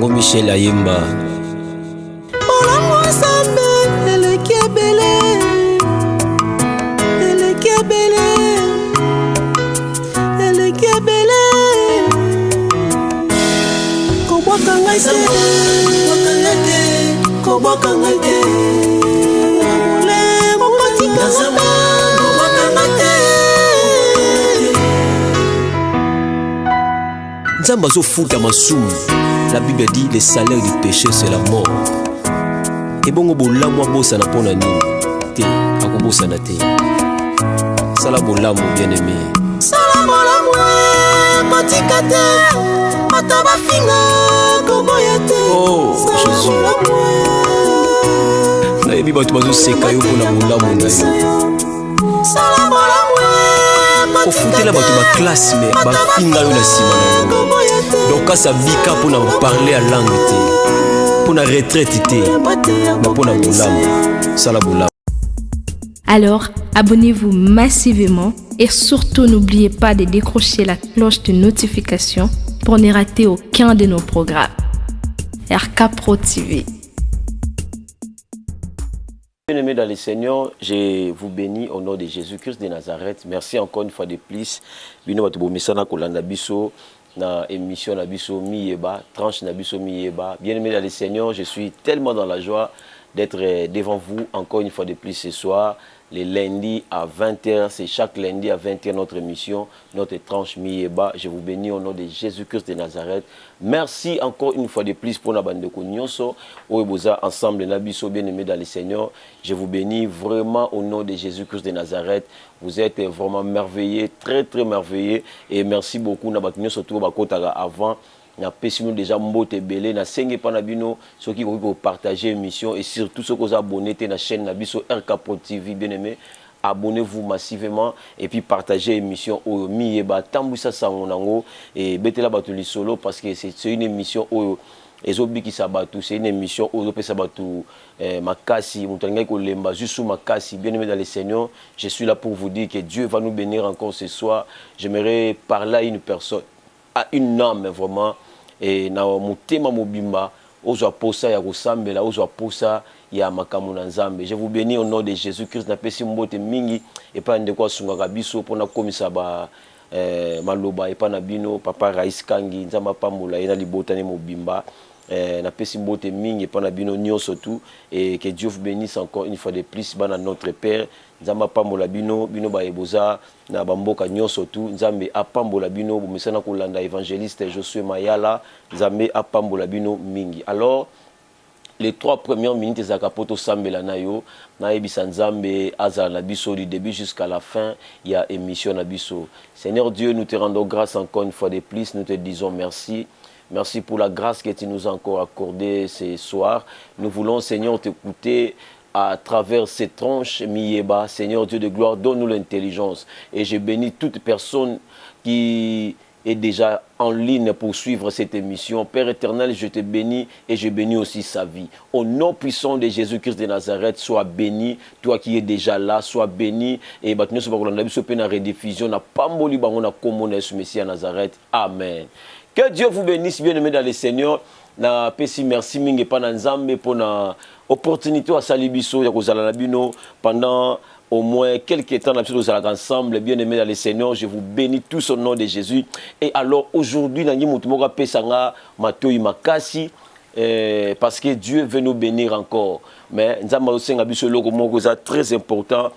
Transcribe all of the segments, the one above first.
Congo Michel Ayemba. Nzamba zo futa masumu. La Bible dit le salaire du péché c'est la mort. Et bongo bolamu abosa na pona nini te akobosa na te. Sala bolamu bien aimé. Sala bolamu kotika te mataba finga koboya te. Oh Jésus. Na ebi batu bazo seka yo pona bolamu na yo. Sala bolamu kofuta la batu ba classe mais ba finga yo na sima na yo. Donc quand ça bika pour nous parler à langue pour la retraite pour la bolamu ça la bolamu. Alors abonnez-vous massivement et surtout n'oubliez pas de décrocher la cloche de notification pour ne rater aucun de nos programmes. RK Pro TV. Bien-aimés dans le Seigneur, je vous bénis au nom de Jésus-Christ de Nazareth. Merci encore une fois de plus. Bino batu bomesana kolanda biso na émission na biso miyeba, tranche na biso miyeba. Bien-aimés dans le Seigneur, je suis tellement dans la joie d'être devant vous encore une fois de plus ce soir. Les lundis à 20h, c'est chaque lundi à 20h notre émission, notre tranche miyeba. Je vous bénis au nom de Jésus-Christ de Nazareth. Merci encore une fois de plus pour la bande de Nyonso. Oeboza ensemble nabiso bien-aimés dans le Seigneur. Je vous bénis vraiment au nom de Jésus-Christ de Nazareth. Vous êtes vraiment merveilleux, très très merveilleux. Et merci beaucoup na bande surtout bakotaka avant. Na pesino déjà mbote belé na senge pa na bino ceux qui vont partager l'émission et surtout ceux qui sont abonnés à la chaîne na biso RK Pro TV bien-aimé. Abonnez-vous massivement et puis partagez l'émission au miyeba tambusa sangonango et betela batuli solo parce que c'est une émission au ezobi qui sabatu c'est une émission au pe sabatu makasi mutangai ko lemba juste makasi bien-aimé dans le Seigneur. Je suis là pour vous dire que Dieu va nous bénir encore ce soir. J'aimerais parler à une personne, à une âme vraiment et na mutema mobimba ozwa posa ya kosambela ozwa posa ya makamu na nzambe. Je vous bénis au nom de Jésus-Christ na pesi mbote mingi et pas ndeko asungaka biso pona komisa ba maloba et pas na bino papa Rais Kangi nzamba pambola ena libotane mobimba na pesi mbote mingi et pas na bino nyonso tout et que Dieu vous bénisse encore une fois de plus bana notre Père nzamba pambola bino bino ba eboza na bamboka nyonso tout nzambe apambola bino bomesana kolanda évangéliste Josué Mayala nzambe apambola bino mingi. Alors les 3 premières minutes de Zakapoto Sambela Nayo, Naebisa Nzambe, Azar Nabiso, du début jusqu'à la fin, il y a émission Nabiso. Seigneur Dieu, nous te rendons grâce encore une fois de plus, nous te disons merci. Merci pour la grâce que tu nous as encore accordée ce soir. Nous voulons, Seigneur, t'écouter à travers ces tranches miyeba. Seigneur Dieu de gloire, donne-nous l'intelligence. Et je bénis toute personne qui est déjà en ligne pour suivre cette émission. Père éternel, je te bénis et je bénis aussi sa vie. Au nom puissant de Jésus-Christ de Nazareth, sois béni. Toi qui es déjà là, sois béni. Et maintenant, ce n'est pas rediffusion. Na pamboli bango na komona Yesu Messie à Nazareth. Amen. Que Dieu vous bénisse, bien-aimés dans le Seigneur. Na pesi merci mingi pa na nzambe pour na opportunité à salibiso ya kozala na bino pendant au moins quelques temps nous allons ensemble, bien aimés dans le Seigneur. Je vous bénis tous au nom de Jésus. Et alors aujourd'hui, parce que Dieu veut nous bénir encore. Mais nous avons très important.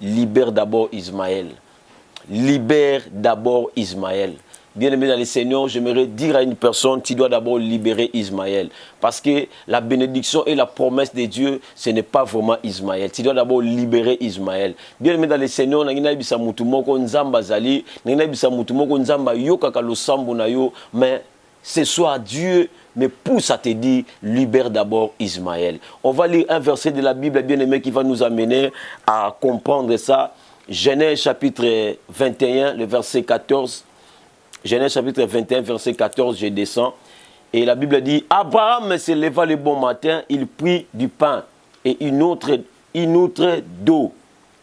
Libère d'abord Ismaël. Libère d'abord Ismaël. Bien-aimé dans le Seigneur, j'aimerais dire à une personne, tu dois d'abord libérer Ismaël. Parce que la bénédiction et la promesse de Dieu, ce n'est pas vraiment Ismaël. Tu dois d'abord libérer Ismaël. Bien-aimé dans le Seigneur, mais ce soir, Dieu me pousse à te dire, libère d'abord Ismaël. On va lire un verset de la Bible, bien-aimé, qui va nous amener à comprendre ça. Genèse chapitre 21, le verset 14. Genèse chapitre 21, verset 14, je descends. Et la Bible dit, Abraham se leva le bon matin, il prit du pain et une autre d'eau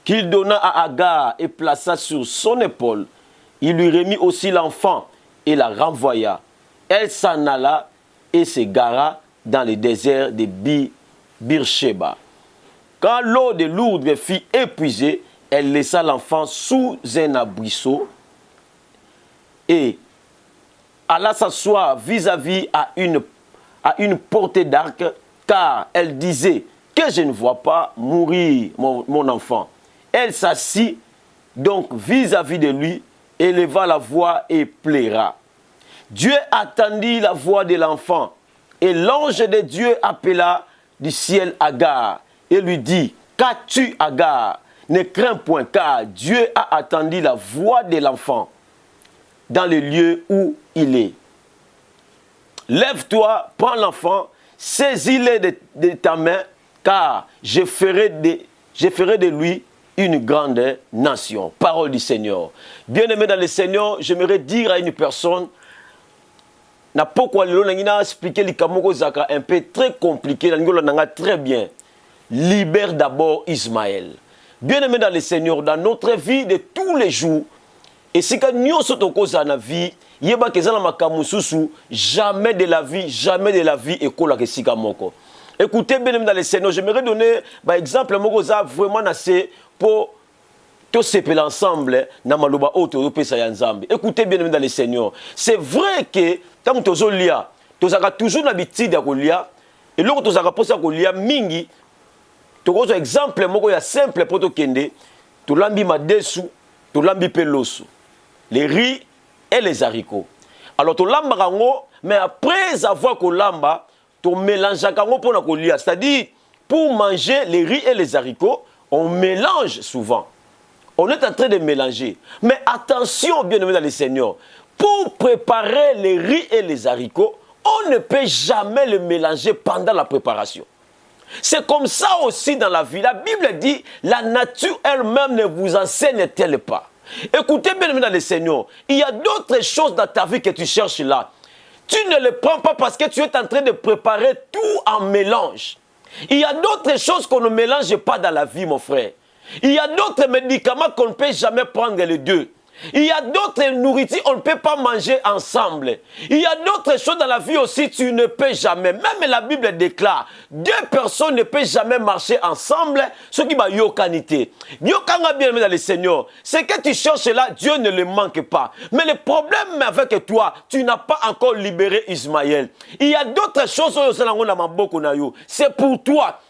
qu'il donna à Agar et plaça sur son épaule. Il lui remit aussi l'enfant et la renvoya. Elle s'en alla et s'égara dans le désert de Beersheba. Quand l'eau de Lourdes fut épuisée, elle laissa l'enfant sous un arbrisseau et alla s'asseoir vis-à-vis à une portée d'arc, car elle disait que je ne vois pas mourir mon enfant. Elle s'assit donc vis-à-vis de lui, éleva la voix et plaira. Dieu attendit la voix de l'enfant, et l'ange de Dieu appela du ciel Agar et lui dit, qu'as-tu, Agar? Ne crains point, car Dieu a attendu la voix de l'enfant dans le lieu où il est. Lève-toi, prends l'enfant, saisis-le de ta main, car je ferai de lui une grande nation. Parole du Seigneur. Bien-aimé dans le Seigneur, j'aimerais dire à une personne, n'a pas quoi expliquer les kamoko zaka un peu très compliqué, très bien. Libère d'abord Ismaël. Bien-aimé dans le Seigneur, dans notre vie de tous les jours, et si quand nous sommes dans la vie, jamais de la vie et écoutez bien dans le Seigneur, j'aimerais donner par exemple vraiment assez pour tous séparer ensemble na maloba auto pesa ya nzambe. Écoutez bien dans le Seigneur, c'est vrai que tant que tu lia, tu as toujours l'habitude de lia et lorsque tu as posé à lia mingi, tu as exemple moko ya simple pour to kende, tu lambi madesu, tu lambi pelosu. Les riz et les haricots. Alors, tu lamba, mais après avoir que lamba, tu mélanges pour la colia. C'est-à-dire, pour manger les riz et les haricots, on mélange souvent. On est en train de mélanger. Mais attention, bien-aimés dans le Seigneur, pour préparer les riz et les haricots, on ne peut jamais les mélanger pendant la préparation. C'est comme ça aussi dans la vie. La Bible dit, la nature elle-même ne vous enseigne-t-elle pas? Écoutez bien dans le Seigneur, il y a d'autres choses dans ta vie que tu cherches là. Tu ne les prends pas parce que tu es en train de préparer tout en mélange. Il y a d'autres choses qu'on ne mélange pas dans la vie, mon frère. Il y a d'autres médicaments qu'on ne peut jamais prendre les deux. Il y a d'autres nourritures qu'on ne peut pas manger ensemble. Il y a d'autres choses dans la vie aussi, tu ne peux jamais. Même la Bible déclare, deux personnes ne peuvent jamais marcher ensemble, ce qui va yokanité. Yokanga bien dans le Seigneur. Ce que tu cherches là, Dieu ne le manque pas. Mais le problème avec toi, tu n'as pas encore libéré Ismaël. Il y a d'autres choses, c'est pour toi.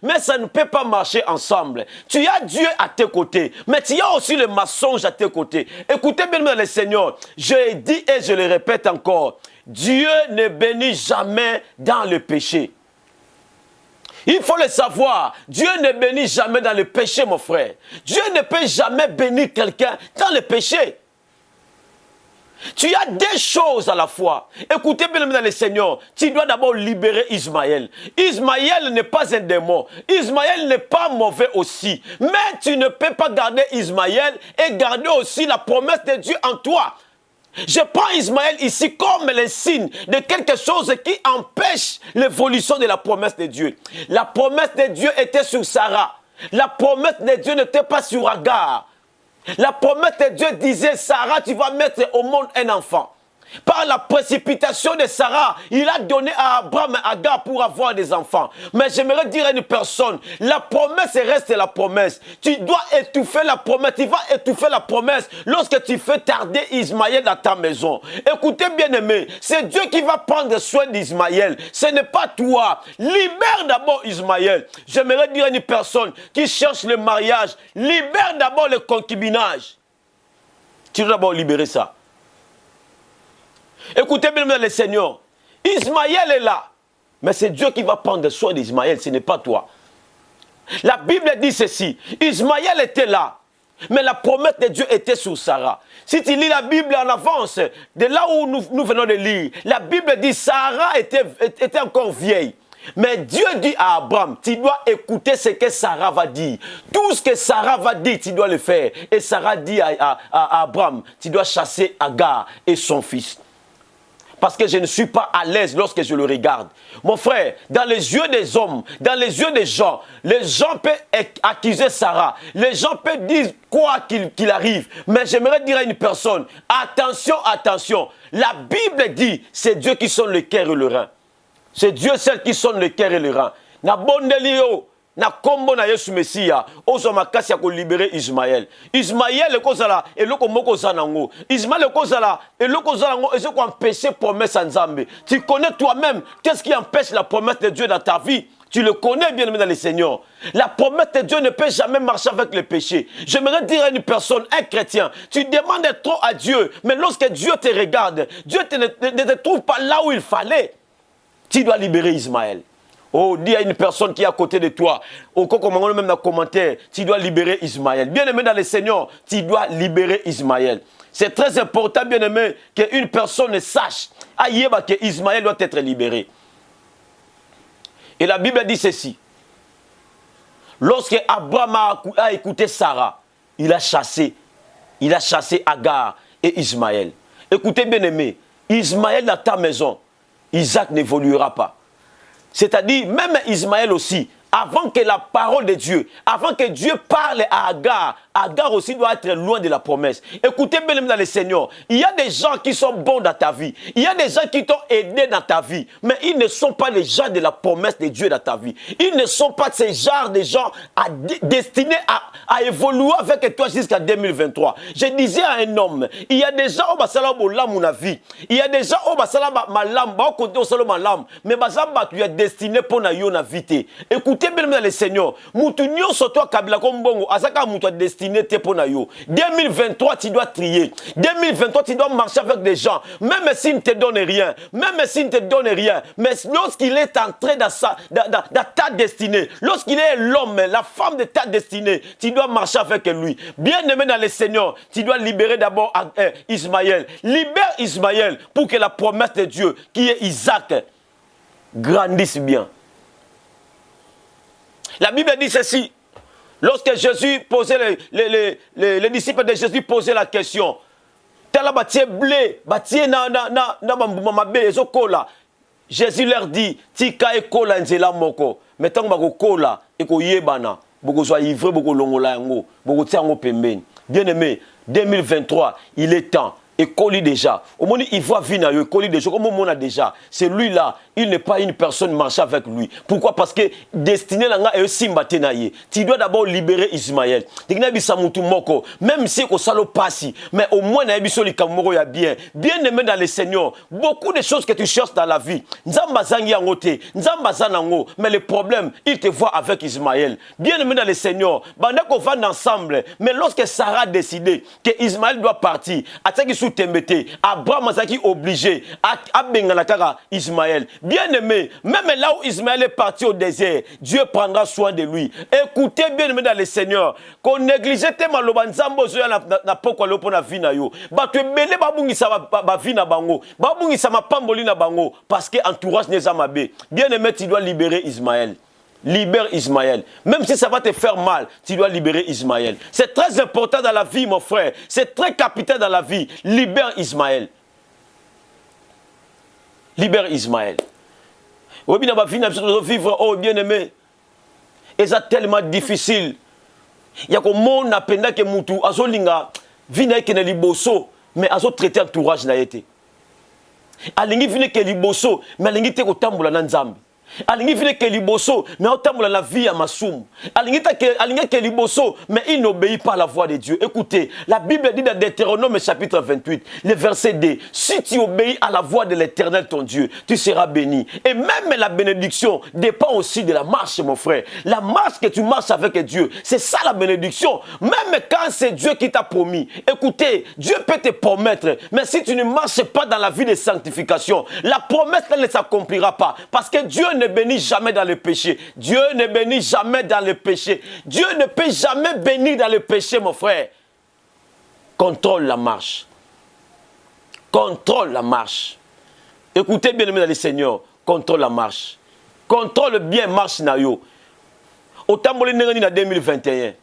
Mais ça ne peut pas marcher ensemble. Tu as Dieu à tes côtés, mais tu as aussi le mensonge à tes côtés. Écoutez bien le Seigneur, je dis et je le répète encore, Dieu ne bénit jamais dans le péché. Il faut le savoir, Dieu ne bénit jamais dans le péché, mon frère. Dieu ne peut jamais bénir quelqu'un dans le péché. Tu as deux choses à la fois. Écoutez bien dans le Seigneur. Tu dois d'abord libérer Ismaël. Ismaël n'est pas un démon. Ismaël n'est pas mauvais aussi. Mais tu ne peux pas garder Ismaël et garder aussi la promesse de Dieu en toi. Je prends Ismaël ici comme le signe de quelque chose qui empêche l'évolution de la promesse de Dieu. La promesse de Dieu était sur Sarah. La promesse de Dieu n'était pas sur Agar. La promesse de Dieu disait, Sarah, tu vas mettre au monde un enfant. Par la précipitation de Sarah, il a donné à Abraham et Agar pour avoir des enfants. Mais j'aimerais dire à une personne, la promesse reste la promesse. Tu dois étouffer la promesse. Tu vas étouffer la promesse lorsque tu fais tarder Ismaël dans ta maison. Écoutez bien aimé, c'est Dieu qui va prendre soin d'Ismaël. Ce n'est pas toi. Libère d'abord Ismaël. J'aimerais dire à une personne qui cherche le mariage, libère d'abord le concubinage. Tu dois d'abord libérer ça. Écoutez bien le Seigneur, Ismaël est là, mais c'est Dieu qui va prendre soin d'Ismaël, ce n'est pas toi. La Bible dit ceci, Ismaël était là, mais la promesse de Dieu était sur Sarah. Si tu lis la Bible en avance, de là où nous venons de lire, la Bible dit Sarah était encore vieille. Mais Dieu dit à Abraham, tu dois écouter ce que Sarah va dire. Tout ce que Sarah va dire, tu dois le faire. Et Sarah dit à Abraham, tu dois chasser Agar et son fils. parce que je ne suis pas à l'aise lorsque je le regarde. Mon frère, dans les yeux des hommes, dans les yeux des gens, les gens peuvent accuser Sarah. Les gens peuvent dire quoi qu'il arrive. Mais j'aimerais dire à une personne, attention, attention. La Bible dit, c'est Dieu qui sonne le cœur et le rein. C'est Dieu seul qui sonne le cœur et le rein. Na bondelio. Na kombo na Yesu Messia ozo makasi ya ko libérer Ismaël. Ismaël ekozala eloko moko zanango. Ismaël ekozala eloko zanango ezoko empêcher promesse en Nzambe. Tu connais toi-même qu'est-ce qui empêche la promesse de Dieu dans ta vie? Tu le connais bien aimé dans le Seigneur. La promesse de Dieu ne peut jamais marcher avec le péché. J'aimerais dire à une personne, un chrétien, tu demandes trop à Dieu, mais lorsque Dieu te regarde, Dieu ne te trouve pas là où il fallait. Tu dois libérer Ismaël. Oh, dis à une personne qui est à côté de toi, au même dans le commentaire, tu dois libérer Ismaël. Bien aimé dans le Seigneur, tu dois libérer Ismaël. C'est très important, bien aimé, qu'une personne sache que Ismaël doit être libéré. Et la Bible dit ceci. Lorsque Abraham a écouté Sarah, il a chassé Agar et Ismaël. Écoutez, bien aimé, Ismaël dans ta maison, Isaac n'évoluera pas. C'est-à-dire, même Ismaël aussi, avant que la parole de Dieu, avant que Dieu parle à Agar, Agar aussi doit être loin de la promesse. Écoutez bien dans le Seigneur, il y a des gens qui sont bons dans ta vie. Il y a des gens qui t'ont aidé dans ta vie. Mais ils ne sont pas les gens de la promesse de Dieu dans ta vie. Ils ne sont pas ces genres de gens destinés à évoluer avec toi jusqu'à 2023. Je disais à un homme, il y a des gens qui ont vie. Il y a des gens qui ont mais tu es destiné pour na vie. Écoutez bien dans le Seigneur, Moutounio soto kabila kombongo azaka mouto destiné pour na yo. 2023 tu dois trier. 2023 tu dois marcher avec des gens, même s'ils ne te donnent rien, mais lorsqu'il est entré dans ta destinée, lorsqu'il est l'homme, la femme de ta destinée, tu dois marcher avec lui. Bien aimé dans le Seigneur, tu dois libérer d'abord Ismaël. Libère Ismaël pour que la promesse de Dieu, qui est Isaac, grandisse bien. La Bible dit ceci. Lorsque Jésus posait les disciples de Jésus posaient la question, Jésus leur dit, tika ekola nzela moko, metango bako kola eko yebana, boko so ivre boko longola yango, boko tiango pembeni. Bien aimé, 2023, il est temps. Et Koli déjà. Au moment où il voit Vina, il Koli déjà. Comme on a déjà. C'est lui-là. Il n'est pas une personne marcher avec lui. Pourquoi? Parce que destiné là est Simba Tenaye. Tu dois d'abord libérer Ismaël. Même si on salo passi, mais au moins na ebiso li kamoro ya bien. Bien aimé dans le Seigneur. Beaucoup de choses que tu cherches dans la vie. Nzamba zangi angote, nzamba zanango. Mais le problème, il te voit avec Ismaël. Bien aimé dans le Seigneur. Banda qu'on va ensemble. Mais lorsque Sarah a décidé que Ismaël doit partir, ataki sous Tembete, Abraham Azaki obligé à Bengalakara Ismaël. Bien aimé, même là où Ismaël est parti au désert, Dieu prendra soin de lui. Écoutez bien aimé dans le Seigneur, qu'on négligeait tellement le banzambo na poko lopo na vina yo. Ba tu belé babungi sa ba vina bango, babungi sa ma pamboli na bango parce que entourage n'est jamais. Bien aimé, tu dois libérer Ismaël. Libère Ismaël. Même si ça va te faire mal, tu dois libérer Ismaël. C'est très important dans la vie, mon frère. C'est très capital dans la vie. Libère Ismaël. Libère Ismaël. Oui, bien, vivre, oh, bien aimé. Et c'est tellement difficile. Il y a comme mon appenda que Moutou, Azolinga, vina ke na liboso, mais azo traiter entourage na yete. Alingi vina ke liboso, mais alingi te ko tambola na Nzambe. Alingi vine ke liboso, mais autant la vie à Massoum. Alingi ke liboso, mais il n'obéit pas à la voix de Dieu. Écoutez, la Bible dit dans Deutéronome chapitre 28, le verset 2, si tu obéis à la voix de l'Éternel ton Dieu, tu seras béni. Et même la bénédiction dépend aussi de la marche, mon frère. La marche que tu marches avec Dieu, c'est ça la bénédiction. Même quand c'est Dieu qui t'a promis. Écoutez, Dieu peut te promettre, mais si tu ne marches pas dans la vie de sanctification, la promesse ne s'accomplira pas. Parce que Dieu ne bénit jamais dans le péché. Dieu ne bénit jamais dans le péché. Dieu ne peut jamais bénir dans le péché, mon frère. Contrôle la marche. Contrôle la marche. Écoutez bien, aimé dans le Seigneur. Contrôle la marche. Contrôle bien marche na yo. Autant bolé n'engani na 2021.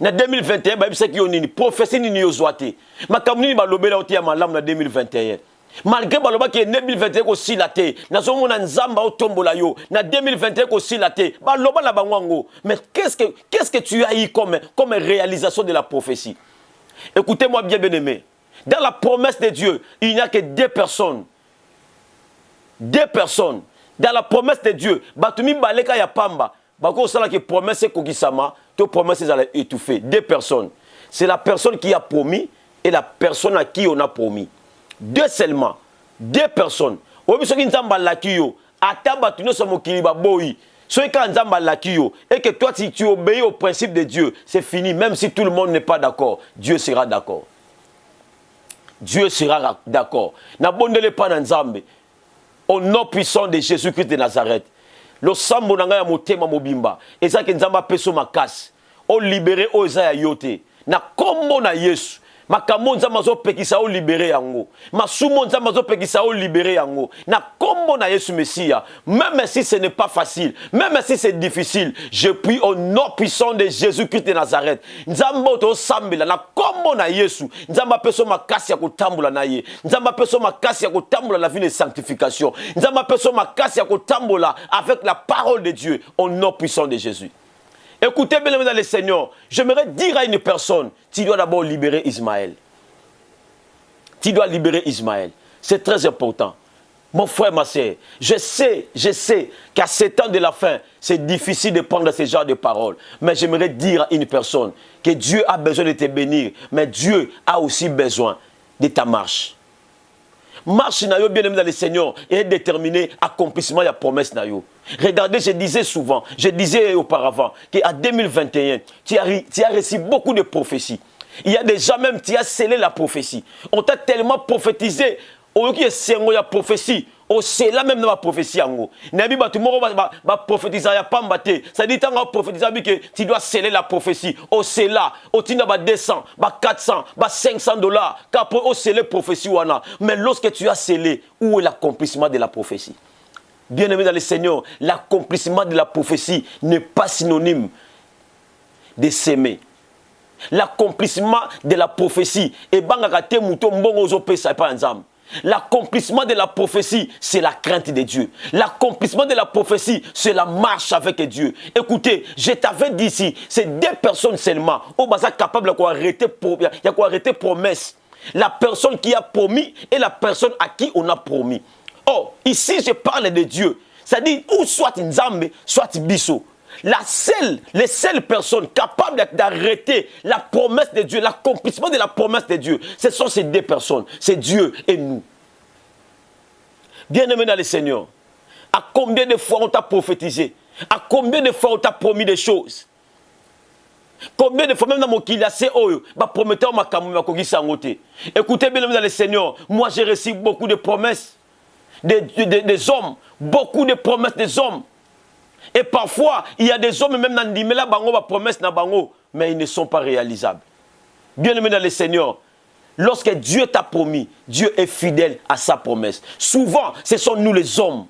Na 2021, ba bisa ki onini prophétie ni yo zoate. Makamuni ba lobela otia malam na 2021. Malgré baloba qui est 2021 aussi la té, na zomo na nzamba au tombola yo, na 2021 aussi la té, baloba la bangwango. Mais qu'est-ce que tu as eu comme réalisation de la prophétie? Écoutez-moi bien aimé. Dans la promesse de Dieu, il n'y a que deux personnes. Deux personnes. Dans la promesse de Dieu, batumi baleka ya pamba, bako sala que promesse kokisama, to promesse za étouffée. Deux personnes. C'est la personne qui a promis et la personne à qui on a promis. Deux seulement. Deux personnes. Obi soki nzamba lakiyo, ata batuno so mokili ba boyi. Soki ka nzamba lakiyo et que toi si tu obéis au principe de Dieu, c'est fini même si tout le monde n'est pas d'accord, Dieu sera d'accord. Dieu sera d'accord. Na bondele pa na nzambe. Au nom puissant de Jésus-Christ de Nazareth. Le sambo nanga ya motema mobimba. Eza ke nzamba peso makasi. O libéré o eza ya yote. Na kombo na Yesu. Makambo nzamba zo pekisa o libéré yango. Masumo nzamba zo pekisa o libéré yango. Na kombo na Yesu Messia. Même si ce n'est pas facile, même si c'est difficile, je prie au nom puissant de Jésus-Christ de Nazareth. Nzamba to sambela na kombo na Yesu. Nzamba peso makasi ya kutambula na ye. Nzamba peso makasi ya kutambula la vie de sanctification. Nzamba peso makasi ya kutambula avec la parole de Dieu au nom puissant de Jésus. Écoutez bien dans le Seigneur, j'aimerais dire à une personne, tu dois d'abord libérer Ismaël. Tu dois libérer Ismaël. C'est très important. Mon frère, ma soeur, je sais qu'à 7 ans de la fin, c'est difficile de prendre ce genre de paroles. Mais j'aimerais dire à une personne que Dieu a besoin de te bénir, mais Dieu a aussi besoin de ta marche. Marche na yo bien aimé dans le Seigneur est déterminé accomplissement de la promesse na yo. Regardez, je disais auparavant qu'en 2021, tu as reçu beaucoup de prophéties. Il y a des gens même qui ont scellé la prophétie. On t'a tellement prophétisé, au lieu de la prophétie, au cela même dans la prophétie. Nabi batumoro va prophétiser ya pambate. Ça dit tant prophétiser que tu dois sceller la prophétie. Au cela, au tina ba 200, ba 400, ba $500 qu'après au sceller prophétie wana. Mais lorsque tu as scellé, où est l'accomplissement de la prophétie? Bien-aimé dans le Seigneur, l'accomplissement de la prophétie n'est pas synonyme de s'aimer. L'accomplissement de la prophétie et bangakate muto mbongo zo pesa pa nzam. L'accomplissement de la prophétie, c'est la crainte de Dieu. L'accomplissement de la prophétie, c'est la marche avec Dieu. Écoutez, je t'avais dit ici, c'est deux personnes seulement. Au basa capable d'arrêter promesse. La personne qui a promis et la personne à qui on a promis. Oh, ici je parle de Dieu. C'est-à-dire, ou soit Nzambe, soit Bisso. Les seules personnes capables d'arrêter la promesse de Dieu, l'accomplissement de la promesse de Dieu, ce sont ces deux personnes. C'est Dieu et nous. Bien-aimé dans le Seigneur, à combien de fois on t'a prophétisé? À combien de fois on t'a promis des choses? Combien de fois même dans mon kilasé, prometteur m'a kamoumi sangoté. Écoutez bien dans le Seigneur, moi j'ai reçu beaucoup de promesses des hommes, beaucoup de promesses des hommes. Et parfois, il y a des hommes même dans l'imela bango ba promesse na bango, mais ils ne sont pas réalisables. Bien-aimé dans le Seigneur, lorsque Dieu t'a promis, Dieu est fidèle à sa promesse. Souvent, ce sont nous les hommes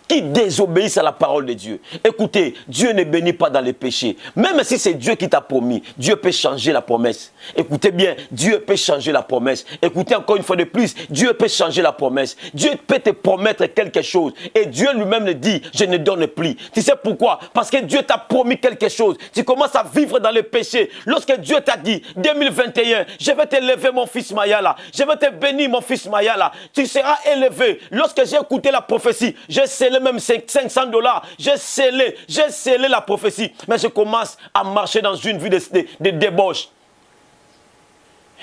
qui désobéissent à la parole de Dieu. Écoutez, Dieu ne bénit pas dans les péchés. Même si c'est Dieu qui t'a promis, Dieu peut changer la promesse. Écoutez bien, Dieu peut changer la promesse. Écoutez encore une fois de plus, Dieu peut changer la promesse. Dieu peut te promettre quelque chose. Et Dieu lui-même le dit, je ne donne plus. Tu sais pourquoi? Parce que Dieu t'a promis quelque chose. Tu commences à vivre dans le péché. Lorsque Dieu t'a dit, 2021, je vais t'élever mon fils Mayala. Je vais te bénir mon fils Mayala. Tu seras élevé. Lorsque j'ai écouté la prophétie, j'ai scellé même $500, j'ai scellé la prophétie, mais je commence à marcher dans une vie de débauche.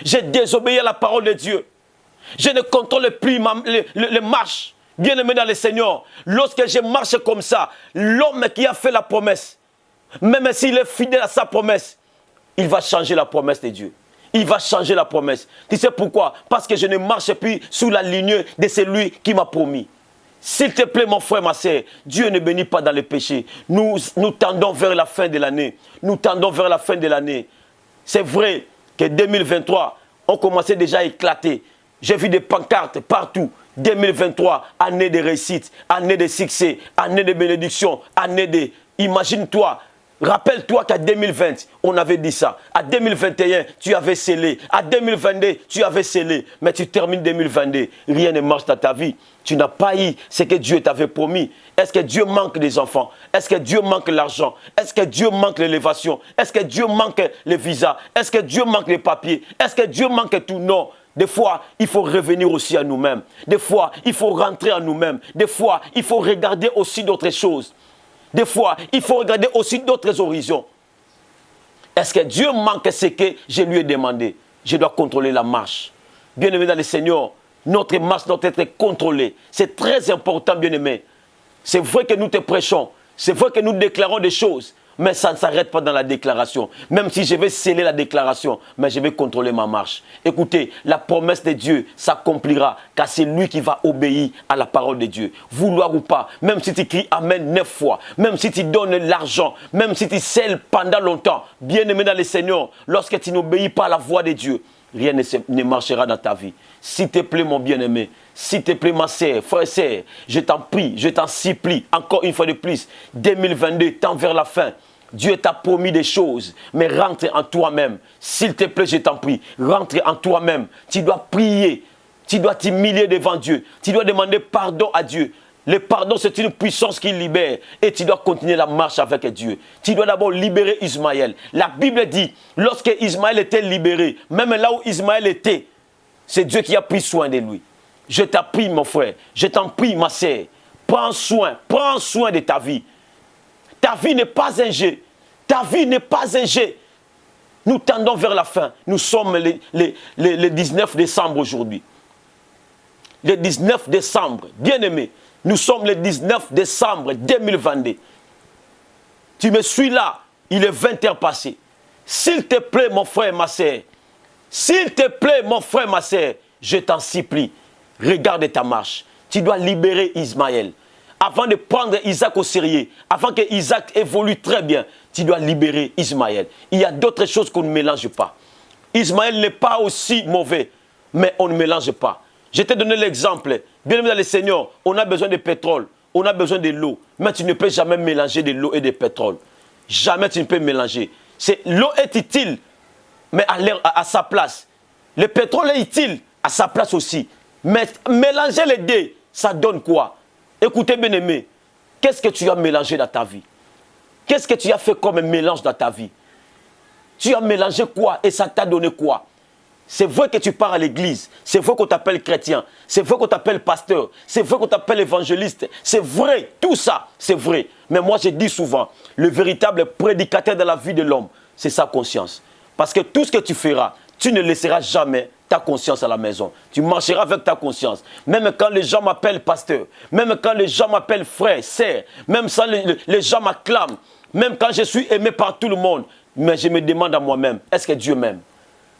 J'ai désobéi à la parole de Dieu. Je ne contrôle plus les marches. Bien-aimé dans le Seigneur, lorsque je marche comme ça, l'homme qui a fait la promesse, même s'il est fidèle à sa promesse, il va changer la promesse de Dieu. Il va changer la promesse. Tu sais pourquoi? Parce que je ne marche plus sous la lignée de celui qui m'a promis. S'il te plaît, mon frère, ma soeur, Dieu ne bénit pas dans le péché. Nous tendons vers la fin de l'année. Nous tendons vers la fin de l'année. C'est vrai que 2023, on commençait déjà à éclater. J'ai vu des pancartes partout. 2023, année de réussite, année de succès, année de bénédiction, année de... Imagine-toi, Rappelle-toi qu'à 2020, on avait dit ça. À 2021, tu avais scellé. À 2022, tu avais scellé. Mais tu termines 2022, rien ne marche dans ta vie. Tu n'as pas eu ce que Dieu t'avait promis. Est-ce que Dieu manque des enfants? Est-ce que Dieu manque l'argent? Est-ce que Dieu manque l'élévation? Est-ce que Dieu manque les visas? Est-ce que Dieu manque les papiers? Est-ce que Dieu manque tout? Non. Des fois, il faut revenir aussi à nous-mêmes. Des fois, il faut rentrer à nous-mêmes. Des fois, il faut regarder aussi d'autres choses. Des fois, il faut regarder aussi d'autres horizons. Est-ce que Dieu manque ce que je lui ai demandé? Je dois contrôler la marche. Bien-aimé dans le Seigneur, notre marche doit être contrôlée. C'est très important, bien-aimé. C'est vrai que nous te prêchons. C'est vrai que nous déclarons des choses. Mais ça ne s'arrête pas dans la déclaration. Même si je vais sceller la déclaration, mais je vais contrôler ma marche. Écoutez, la promesse de Dieu s'accomplira, car c'est lui qui va obéir à la parole de Dieu. Vouloir ou pas, même si tu cries Amen 9 fois, même si tu donnes l'argent, même si tu scelles pendant longtemps, bien aimé dans le Seigneur, lorsque tu n'obéis pas à la voix de Dieu, rien ne marchera dans ta vie. S'il te plaît, mon bien-aimé, s'il te plaît, ma sœur, frère et sœur, je t'en prie, je t'en supplie, encore une fois de plus, 2022, tend vers la fin. Dieu t'a promis des choses, mais rentre en toi-même. S'il te plaît, je t'en prie, rentre en toi-même. Tu dois prier, tu dois t'humilier devant Dieu, tu dois demander pardon à Dieu. Le pardon, c'est une puissance qui libère et tu dois continuer la marche avec Dieu. Tu dois d'abord libérer Ismaël. La Bible dit, lorsque Ismaël était libéré, même là où Ismaël était, c'est Dieu qui a pris soin de lui. Je t'en prie, mon frère, je t'en prie, ma sœur, prends soin de ta vie. Ta vie n'est pas un jeu. Ta vie n'est pas un jeu. Nous tendons vers la fin. Nous sommes le 19 décembre aujourd'hui. Le 19 décembre, bien-aimé, nous sommes le 19 décembre 2022. Tu me suis là, il est 20 heures passées. S'il te plaît, mon frère, ma sœur, s'il te plaît, mon frère, ma sœur, je t'en supplie, regarde ta marche. Tu dois libérer Ismaël. Avant de prendre Isaac au sérieux, avant que Isaac évolue très bien, tu dois libérer Ismaël. Il y a d'autres choses qu'on ne mélange pas. Ismaël n'est pas aussi mauvais, mais on ne mélange pas. Je t'ai donné l'exemple. Bien aimé dans le Seigneur, on a besoin de pétrole, on a besoin de l'eau, mais tu ne peux jamais mélanger de l'eau et de pétrole. Jamais tu ne peux mélanger. L'eau est utile, mais à sa place. Le pétrole est utile à sa place aussi. Mais mélanger les deux, ça donne quoi? Écoutez, bien-aimé, qu'est-ce que tu as mélangé dans ta vie? Qu'est-ce que tu as fait comme mélange dans ta vie? Tu as mélangé quoi et ça t'a donné quoi? C'est vrai que tu pars à l'église, c'est vrai qu'on t'appelle chrétien, c'est vrai qu'on t'appelle pasteur, c'est vrai qu'on t'appelle évangéliste, c'est vrai, tout ça, c'est vrai. Mais moi, je dis souvent, le véritable prédicateur de la vie de l'homme, c'est sa conscience. Parce que tout ce que tu feras, tu ne laisseras jamais ta conscience à la maison. Tu marcheras avec ta conscience. Même quand les gens m'appellent pasteur, même quand les gens m'appellent frère, sœur, même quand les gens m'acclament, même quand je suis aimé par tout le monde, mais je me demande à moi-même, est-ce que Dieu m'aime?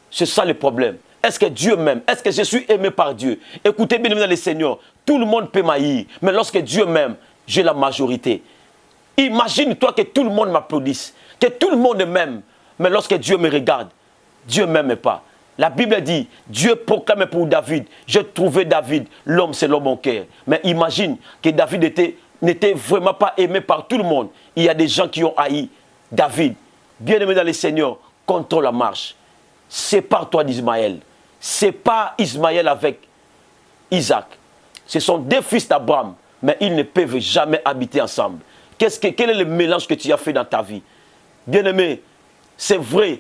C'est ça le problème. Est-ce que Dieu m'aime? Est-ce que je suis aimé par Dieu? Écoutez bien, dans le Seigneur, tout le monde peut m'haïr, mais lorsque Dieu m'aime, j'ai la majorité. Imagine-toi que tout le monde m'applaudisse, que tout le monde m'aime, mais lorsque Dieu me regarde, Dieu ne m'aime pas. La Bible dit, Dieu proclame pour David, j'ai trouvé David, l'homme c'est l'homme au cœur. Mais imagine que David n'était vraiment pas aimé par tout le monde. Il y a des gens qui ont haï David. Bien aimé dans le Seigneur, contrôle la marche. Sépare-toi d'Ismaël. Sépare Ismaël avec Isaac. Ce sont deux fils d'Abraham, mais ils ne peuvent jamais habiter ensemble. Quel est le mélange que tu as fait dans ta vie? Bien aimé, c'est vrai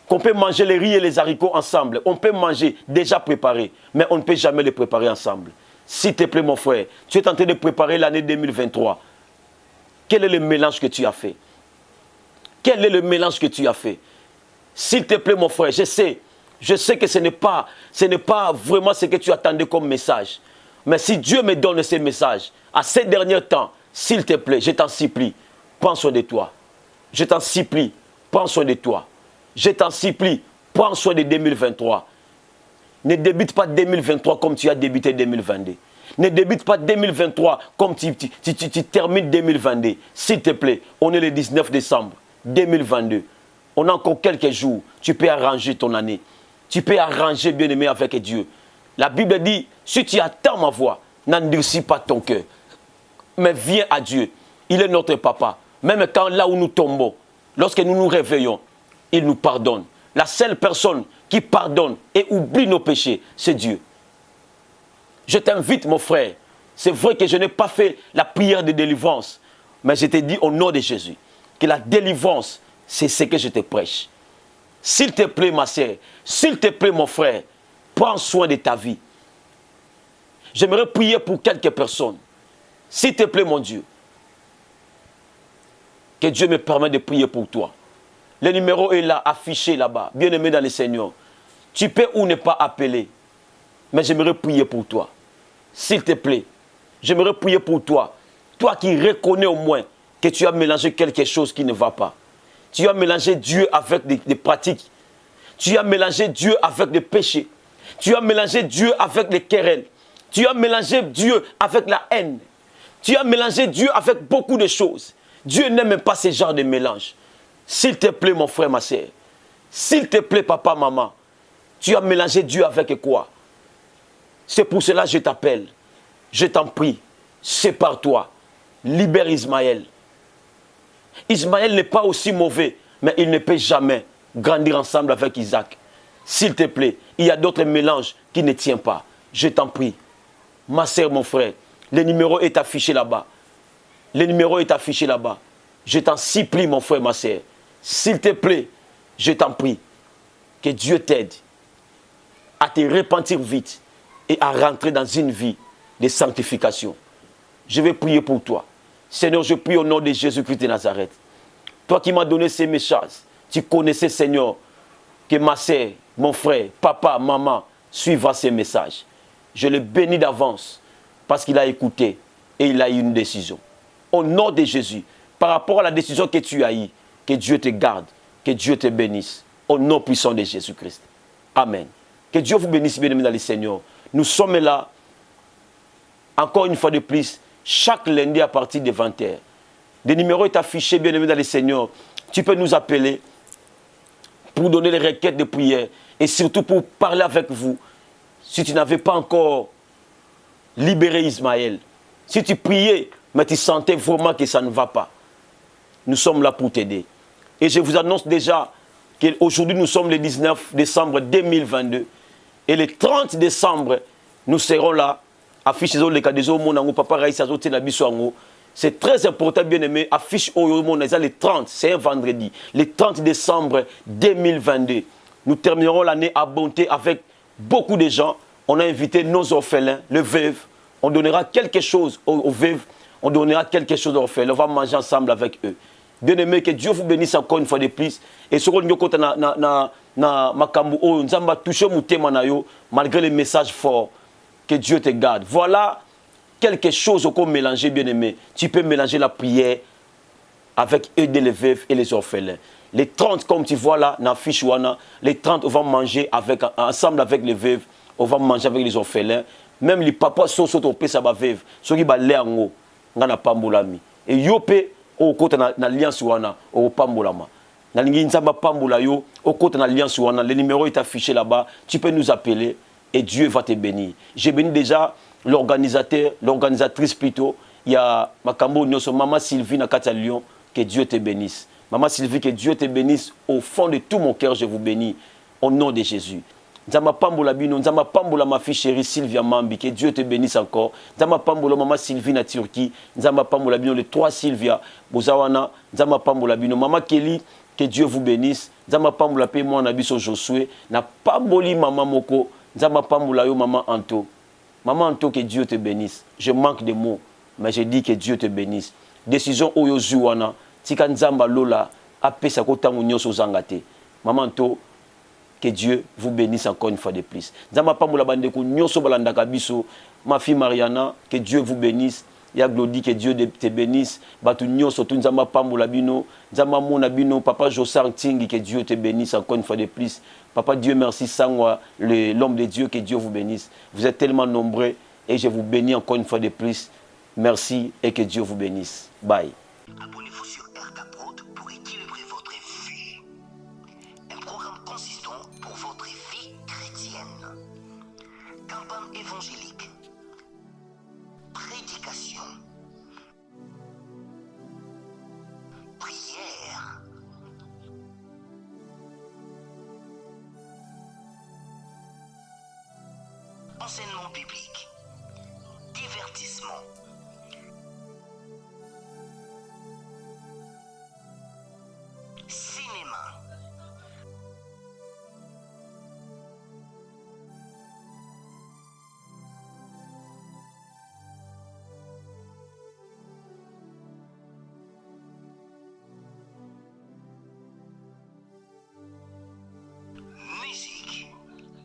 qu'on peut manger les riz et les haricots ensemble. On peut manger déjà préparé, mais on ne peut jamais les préparer ensemble. S'il te plaît, mon frère, tu es en train de préparer l'année 2023. Quel est le mélange que tu as fait? Quel est le mélange que tu as fait? S'il te plaît, mon frère, je sais que ce n'est pas vraiment ce que tu attendais comme message. Mais si Dieu me donne ces messages, à ces derniers temps, s'il te plaît, je t'en supplie, prends soin de toi. Je t'en supplie, prends soin de toi. Je t'en supplie, prends soin de 2023. Ne débute pas 2023 comme tu as débuté 2022. Ne débute pas 2023 comme tu termines 2022. S'il te plaît, on est le 19 décembre 2022. On a encore quelques jours. Tu peux arranger ton année. Tu peux arranger, bien-aimé, avec Dieu. La Bible dit, si tu attends ma voix, n'endurcis pas ton cœur. Mais viens à Dieu. Il est notre papa. Même quand là où nous tombons, Lorsque nous nous réveillons, il nous pardonne. La seule personne qui pardonne et oublie nos péchés, c'est Dieu. Je t'invite, mon frère. C'est vrai que je n'ai pas fait la prière de délivrance, mais je te dis au nom de Jésus que la délivrance, c'est ce que je te prêche. S'il te plaît, ma sœur, s'il te plaît, mon frère, prends soin de ta vie. J'aimerais prier pour quelques personnes. S'il te plaît, mon Dieu, que Dieu me permette de prier pour toi. Le numéro est là, affiché là-bas. Bien-aimé dans le Seigneur, tu peux ou ne pas appeler, mais j'aimerais prier pour toi. S'il te plaît, j'aimerais prier pour toi. Toi qui reconnais au moins que tu as mélangé quelque chose qui ne va pas. Tu as mélangé Dieu avec des pratiques. Tu as mélangé Dieu avec des péchés. Tu as mélangé Dieu avec les querelles. Tu as mélangé Dieu avec la haine. Tu as mélangé Dieu avec beaucoup de choses. Dieu n'aime pas ce genre de mélange. S'il te plaît, mon frère, ma soeur. S'il te plaît, papa, maman. Tu as mélangé Dieu avec quoi? C'est pour cela que je t'appelle. Je t'en prie. Sépare-toi. Libère Ismaël. Ismaël n'est pas aussi mauvais, mais il ne peut jamais grandir ensemble avec Isaac. S'il te plaît, il y a d'autres mélanges qui ne tiennent pas. Je t'en prie. Ma soeur, mon frère, le numéro est affiché là-bas. Le numéro est affiché là-bas. Je t'en supplie, mon frère, ma soeur. S'il te plaît, je t'en prie. Que Dieu t'aide à te repentir vite et à rentrer dans une vie de sanctification. Je vais prier pour toi. Seigneur, je prie au nom de Jésus-Christ de Nazareth. Toi qui m'as donné ces messages, tu connaissais, Seigneur, que ma sœur, mon frère, papa, maman, suivra ces messages. Je le bénis d'avance parce qu'il a écouté et il a eu une décision. Au nom de Jésus, par rapport à la décision que tu as eue, que Dieu te garde, que Dieu te bénisse. Au nom puissant de Jésus-Christ. Amen. Que Dieu vous bénisse, bien-aimés dans le Seigneur. Nous sommes là, encore une fois de plus, chaque lundi à partir de 20h. Le numéro est affiché, bien-aimés dans le Seigneur. Tu peux nous appeler pour donner les requêtes de prière et surtout pour parler avec vous. Si tu n'avais pas encore libéré Ismaël, si tu priais, mais tu sentais vraiment que ça ne va pas, nous sommes là pour t'aider. Et je vous annonce déjà qu'aujourd'hui, nous sommes le 19 décembre 2022. Et le 30 décembre, nous serons là. Affiche les cas des hommes, papa Raïssa, c'est très important, bien aimé. Affiche le 30, c'est un vendredi. Le 30 décembre 2022. Nous terminerons l'année à bonté avec beaucoup de gens. On a invité nos orphelins, le veuve. On donnera quelque chose aux veuves. On donnera quelque chose aux orphelins. On va manger ensemble avec eux. Bien aimé, que Dieu vous bénisse encore une fois de plus. Et ce qu'on na makambu o nzamba touche mutema na yo malgré les messages forts. Que Dieu te garde. Voilà quelque chose qu'on mélanger, bien aimé. Tu peux mélanger la prière avec aider les veuves et les orphelins. Les 30, comme tu vois là, dans fiche wana, les 30, on va manger ensemble avec les veuves, on va manger avec les orphelins. Même les papas sont au pays, ça va veuve. Ceux qui va l'air on n'a pas moulami. Et yope, au côté de l'alliance wana, au pambolama. Na lingi nzamba pambola yo, au côté de l'alliance wana, le numéro est affiché là-bas. Tu peux nous appeler. Et Dieu va te bénir. J'ai béni déjà l'organisateur, l'organisatrice plutôt. Il y a Makambo Nyoso, Maman Sylvie Nakata Lyon. Que Dieu te bénisse. Maman Sylvie, que Dieu te bénisse. Au fond de tout mon cœur, je vous bénis. Au nom de Jésus. Nzama Pambola Bino, Nzama Pambola ma fille chérie Sylvia Mambi. Que Dieu te bénisse encore. Nzama Pambola Maman Sylvie na Turquie. Nzama Pambola Bino, les 3 Sylvia. Bozawana, Nzama Pambola Bino. Maman Kelly, que Dieu vous bénisse. Nzama Pambola Pe moi Nabiso Josué. Na Pamboli Maman Moko. Nzama Pamboula yo maman Anto. Maman Anto, que Dieu te bénisse. Je manque de mots, mais je dis que Dieu te bénisse. Décision oyo zuwana, tika nzamba lola, apesa kotango nyoso zangate. Maman Anto, que Dieu vous bénisse encore une fois de plus. Nzamba Pamboula bandeko nyoso balandaka biso, ma fille Mariana, que Dieu vous bénisse. Ya Glody, que Dieu te bénisse. Batu nyoso tu nzamba Pamboula bino, nzamba mona bino, papa Josar Tingi, que Dieu te bénisse encore une fois de plus. Papa Dieu merci, Sangwa, l'homme de Dieu, que Dieu vous bénisse. Vous êtes tellement nombreux et je vous bénis encore une fois de plus. Merci et que Dieu vous bénisse. Bye. Abonnez-vous sur RK Prod pour équilibrer votre vie. Un programme consistant pour votre vie chrétienne. Campagne évangélique. Prédication. Prière. enseignement biblique, divertissement, cinéma, musique.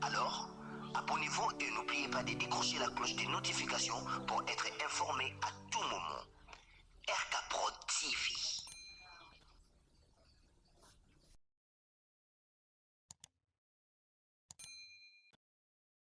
Alors, abonnez-vous et n'oubliez pas de décrocher la cloche des notifications pour être informé à tout moment.